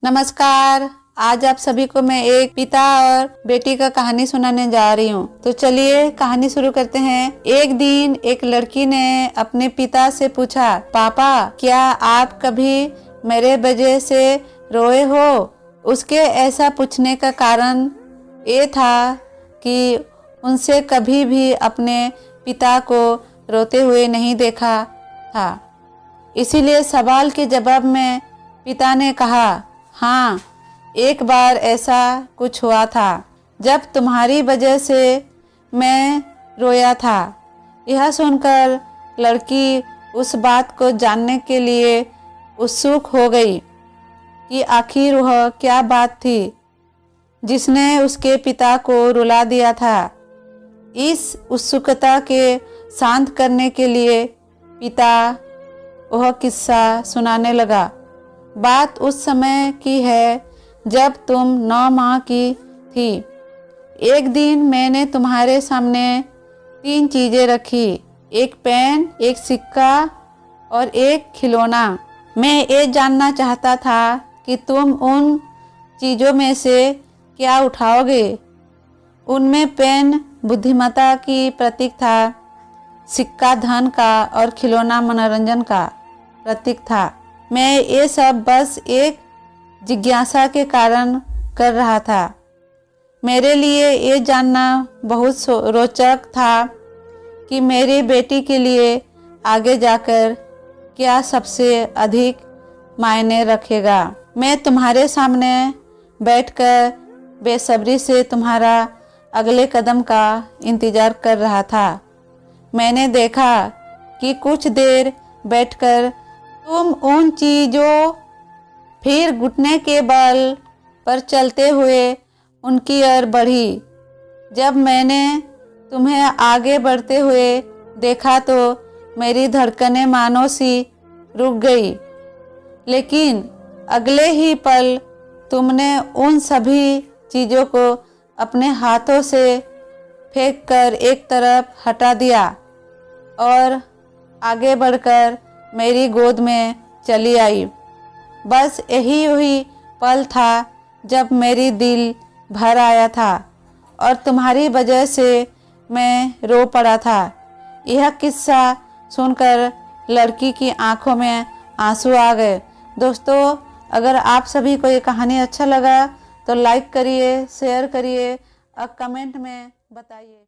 नमस्कार। आज आप सभी को मैं एक पिता और बेटी का कहानी सुनाने जा रही हूँ। तो चलिए कहानी शुरू करते हैं। एक दिन एक लड़की ने अपने पिता से पूछा, पापा क्या आप कभी मेरे वजह से रोए हो? उसके ऐसा पूछने का कारण ये था कि उनसे कभी भी अपने पिता को रोते हुए नहीं देखा था। इसीलिए सवाल के जवाब में पिता ने कहा, हाँ, एक बार ऐसा कुछ हुआ था जब तुम्हारी वजह से मैं रोया था। यह सुनकर लड़की उस बात को जानने के लिए उत्सुक हो गई कि आखिर वह क्या बात थी जिसने उसके पिता को रुला दिया था। इस उत्सुकता के शांत करने के लिए पिता वह किस्सा सुनाने लगा। बात उस समय की है जब तुम 9 माह की थी। एक दिन मैंने तुम्हारे सामने 3 चीज़ें रखी, एक पेन, एक सिक्का और एक खिलौना। मैं ये जानना चाहता था कि तुम उन चीज़ों में से क्या उठाओगे। उनमें पेन बुद्धिमत्ता की प्रतीक था, सिक्का धन का और खिलौना मनोरंजन का प्रतीक था। मैं ये सब बस एक जिज्ञासा के कारण कर रहा था। मेरे लिए ये जानना बहुत रोचक था कि मेरी बेटी के लिए आगे जाकर क्या सबसे अधिक मायने रखेगा। मैं तुम्हारे सामने बैठकर बेसब्री से तुम्हारा अगले कदम का इंतज़ार कर रहा था। मैंने देखा कि कुछ देर बैठकर तुम उन चीज़ों, फिर घुटने के बल पर चलते हुए उनकी ओर बढ़ी। जब मैंने तुम्हें आगे बढ़ते हुए देखा तो मेरी धड़कनें मानो सी रुक गई। लेकिन अगले ही पल तुमने उन सभी चीज़ों को अपने हाथों से फेंककर एक तरफ हटा दिया और आगे बढ़कर मेरी गोद में चली आई। बस यही हुई पल था जब मेरी दिल भर आया था और तुम्हारी वजह से मैं रो पड़ा था। यह किस्सा सुनकर लड़की की आंखों में आंसू आ गए। दोस्तों, अगर आप सभी को ये कहानी अच्छा लगा तो लाइक करिए, शेयर करिए और कमेंट में बताइए।